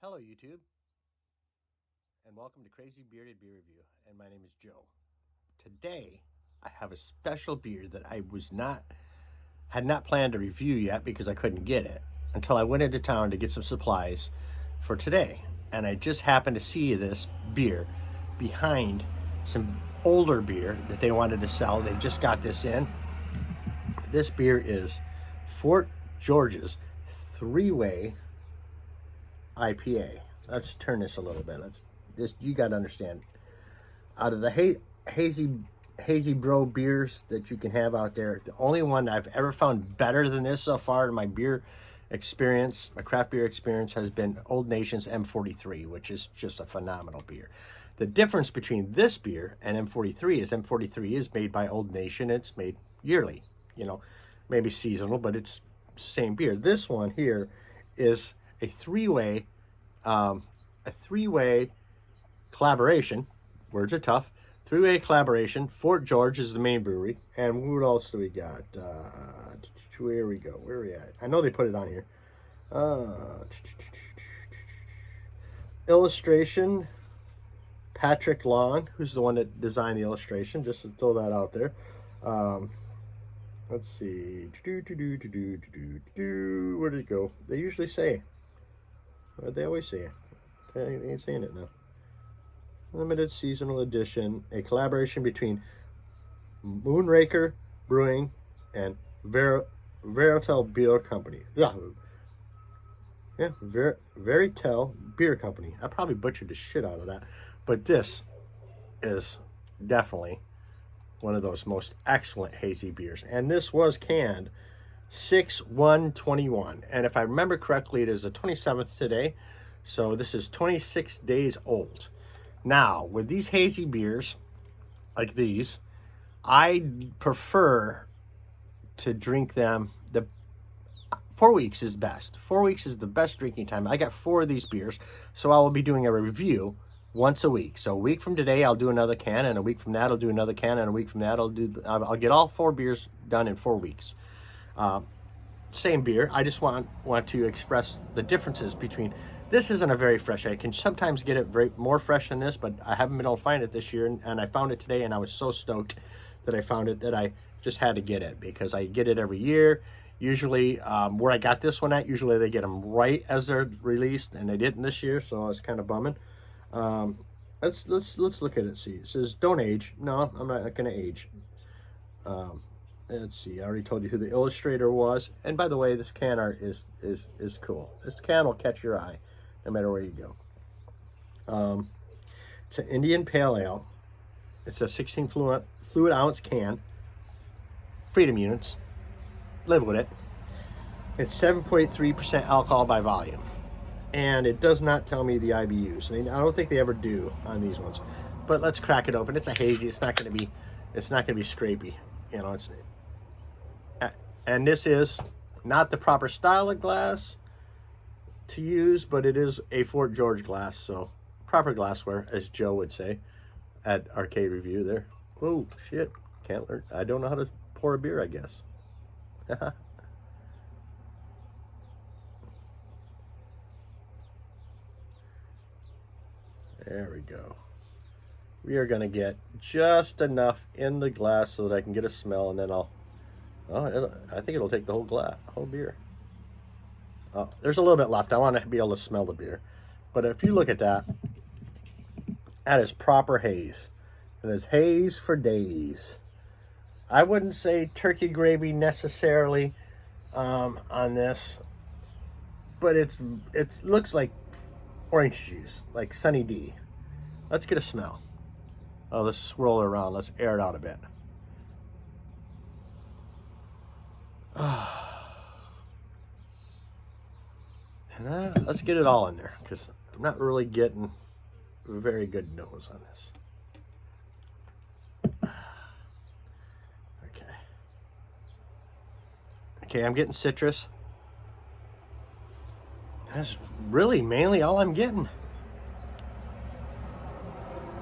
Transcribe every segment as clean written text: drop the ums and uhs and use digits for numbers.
Hello YouTube, and welcome to Crazy Bearded Beer Review, and my name is Joe. Today, I have a special beer that I had not planned to review yet because I couldn't get it until I went into town to get some supplies for today. And I just happened to see this beer behind some older beer that they wanted to sell. They just got this in. This beer is Fort George's three-way IPA. Let's turn this a little bit. You got to understand. Out of the hazy bro beers that you can have out there, the only one I've ever found better than this so far in my beer experience, my craft beer experience, has been Old Nation's M43, which is just a phenomenal beer. The difference between this beer and M43 is M43 is made by Old Nation. It's made yearly, maybe seasonal, but it's the same beer. This one here is a three-way collaboration. Words are tough. Three-way collaboration. Fort George is the main brewery. And what else do we got? Where we go? Where are we at? I know they put it on here. Illustration. Patrick Long, who's the one that designed the illustration. Just to throw that out there. Let's see. Where did it go? They usually say. They always say it. They ain't saying it now. Limited seasonal edition, a collaboration between MoonRaker Brewing and Varietal Beer Company. Varietal Beer Company. I probably butchered the shit out of that, but this is definitely one of those most excellent hazy beers. And this was canned 6/1/21, and if I remember correctly, it is the 27th today, so this is 26 days old. Now, with these hazy beers like these, I prefer to drink them. 4 weeks is best. 4 weeks is the best drinking time. I got 4 of these beers, so I will be doing a review once a week. So a week from today, I'll do another can, and a week from that, I'll do another can, and a week from that, I'll get all 4 beers done in 4 weeks. Same beer. I just want to express the differences between. This isn't a very fresh. I can sometimes get it more fresh than this, but I haven't been able to find it this year, and I found it today, and I was so stoked that I found it that I just had to get it because I get it every year. Usually, where I got this one at, usually they get them right as they're released, and they didn't this year, so I was kind of bumming. Let's look at it. See, it says don't age. No, I'm not going to age. Let's see, I already told you who the illustrator was. And by the way, this can art is cool. This can will catch your eye no matter where you go. It's an Indian Pale Ale. It's a 16 fluid ounce can. Freedom units. Live with it. It's 7.3% alcohol by volume. And it does not tell me the IBUs. I don't think they ever do on these ones. But let's crack it open. It's a hazy. It's not going to be scrapey. And this is not the proper style of glass to use, but it is a Fort George glass, so proper glassware, as Joe would say at Arcade Review there. Oh, shit. Can't learn. I don't know how to pour a beer, I guess. There we go. We are going to get just enough in the glass so that I can get a smell, and then I think it'll take the whole beer. There's a little bit left. I want to be able to smell the beer. But if you look at that, that is proper haze. It is haze for days. I wouldn't say turkey gravy necessarily on this, but it looks like orange juice, like Sunny D. Let's get a smell. Oh, let's swirl it around. Let's air it out a bit. And let's get it all in there because I'm not really getting a very good nose on this. Okay, I'm getting citrus. That's really mainly all I'm getting.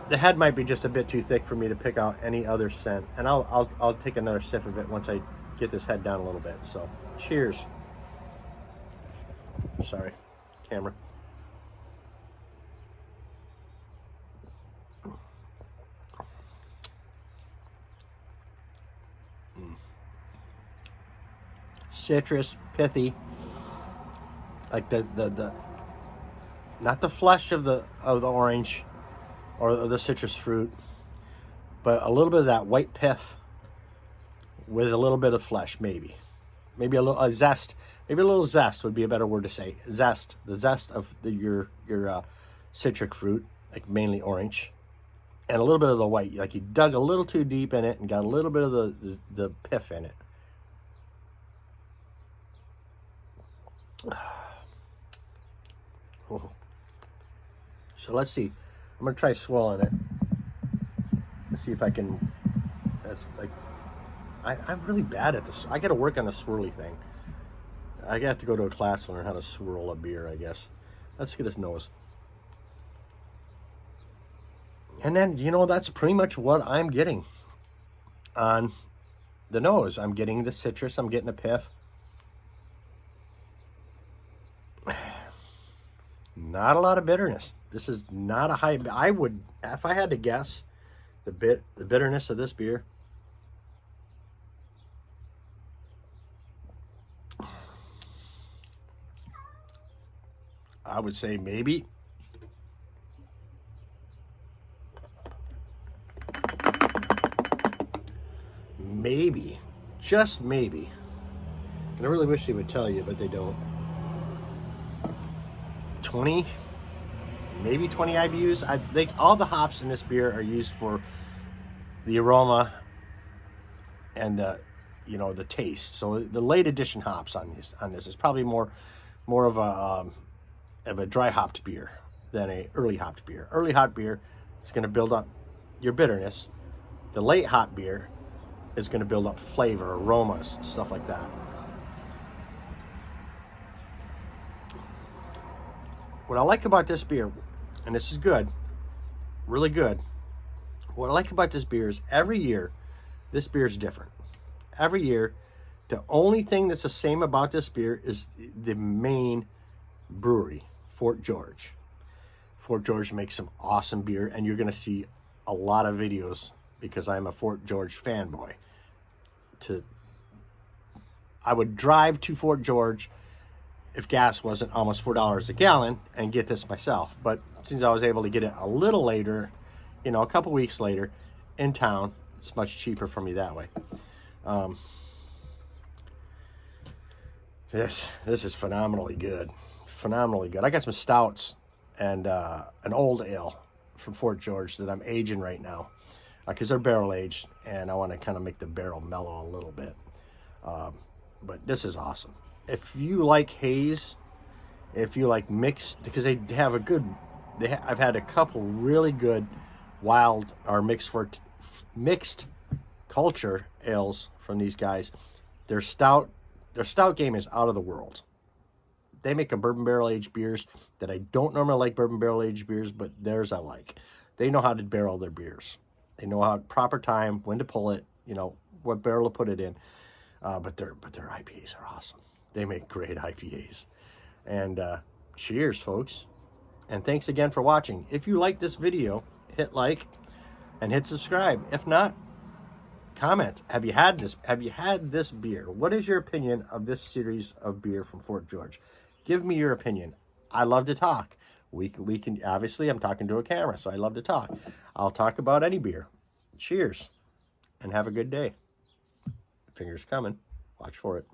The head might be just a bit too thick for me to pick out any other scent, and I'll take another sip of it once I get this head down a little bit. So, cheers. Sorry, camera. citrus, pithy, like the not the flesh of the orange or the citrus fruit, but a little bit of that white pith with a little bit of flesh, maybe a little zest. Maybe a little zest would be a better word to say. Zest, the zest of your citric fruit, like mainly orange, and a little bit of the white. Like you dug a little too deep in it and got a little bit of the pith in it. Oh. So let's see. I'm gonna try swirling it. Let's see if I can. That's like I'm really bad at this. I got to work on the swirly thing. I got to go to a class to learn how to swirl a beer, I guess. Let's get his nose. And then, you know, that's pretty much what I'm getting on the nose. I'm getting the citrus. I'm getting the pith. Not a lot of bitterness. This is not a high. I would, if I had to guess, the bitterness of this beer. I would say maybe just maybe. And I really wish they would tell you, but they don't. 20, maybe 20 IBUs. I think all the hops in this beer are used for the aroma and the, you know, the taste. So the late addition hops on this is probably more of a dry hopped beer than a early hopped beer. Early hopped beer is going to build up your bitterness. The late hop beer is going to build up flavor, aromas, stuff like that. What I like about this beer, and this is good, really good. What I like about this beer is every year, this beer is different. Every year, the only thing that's the same about this beer is the main brewery, Fort George. Fort George makes some awesome beer, and you're going to see a lot of videos because I'm a Fort George fanboy. I would drive to Fort George if gas wasn't almost $4 a gallon and get this myself. But since I was able to get it a little later, you know, a couple weeks later in town, it's much cheaper for me that way. This is phenomenally good. Phenomenally good. I got some stouts and an old ale from Fort George that I'm aging right now because they're barrel aged, and I want to kind of make the barrel mellow a little bit. But this is awesome. If you like haze, if you like mixed, because they have a good, I've had a couple really good wild or mixed culture ales from these guys. Their stout game is out of the world. They make a bourbon barrel aged beers that I don't normally like bourbon barrel aged beers, but theirs I like. They know how to barrel their beers. They know how proper time, when to pull it, you know, what barrel to put it in. But their IPAs are awesome. They make great IPAs. And cheers, folks. And thanks again for watching. If you like this video, hit like and hit subscribe. If not, comment. Have you had this beer? What is your opinion of this series of beer from Fort George? Give me your opinion. I love to talk. We can obviously, I'm talking to a camera, so I love to talk. I'll talk about any beer. Cheers and have a good day. Fingers coming. Watch for it.